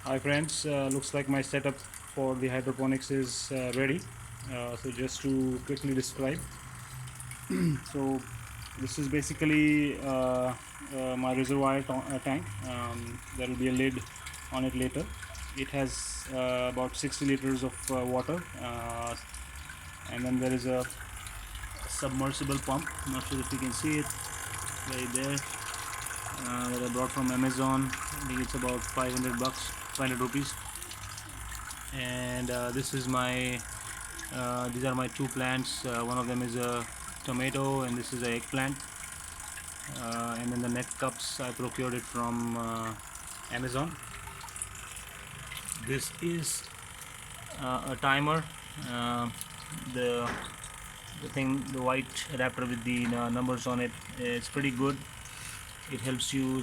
Hi friends, looks like my setup for the hydroponics is ready. So just to quickly describe, so this is basically my reservoir tank. There will be a lid on it later. It has about 60 liters of water, and then there is a submersible pump. Not sure if you can see it right there. That I brought from Amazon. I think it's about 500 bucks, 500 rupees. And this is my these are my two plants. One of them is a tomato and this is a eggplant, and then the net cups I procured it from Amazon. This is a timer. uh, the the white adapter with the numbers on it is pretty good. It helps you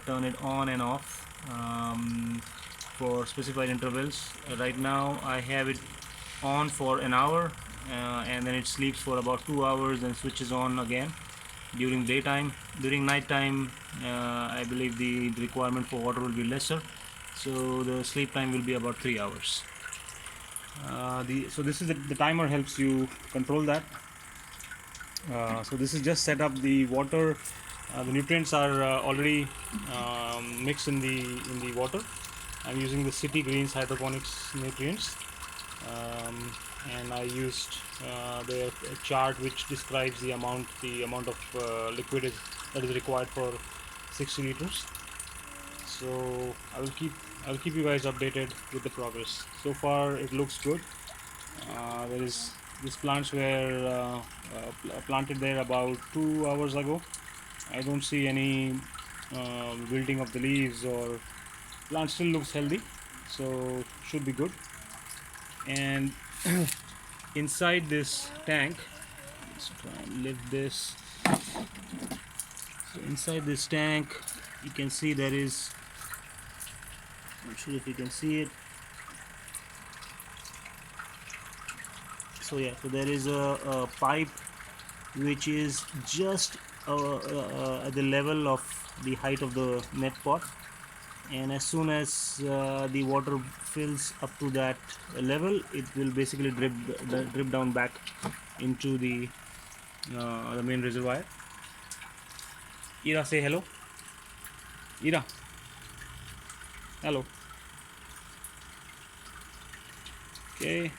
turn it on and off for specified intervals. Right now I have it on for an hour, and then it sleeps for about 2 hours and switches on again during daytime. During nighttime, I believe the requirement for water will be lesser, so the sleep time will be about 3 hours. So this is the timer helps you control that. So this is just set up the water. The nutrients are already mixed in the water. I'm using the City Greens hydroponics nutrients, and I used the chart which describes the amount of liquid that is required for 60 liters. So I will keep you guys updated with the progress. So far it looks good. There is These plants were planted there about 2 hours ago. I don't see any wilting of the leaves, or plant still looks healthy, so should be good. And inside this tank, let's try and lift this. So inside this tank, you can see there is. Not sure if you can see it. So yeah, so there is a pipe which is just at the level of the height of the net pot, and as soon as the water fills up to that level, it will basically drip down back into the main reservoir. Ira, say hello. Ira, hello. Okay.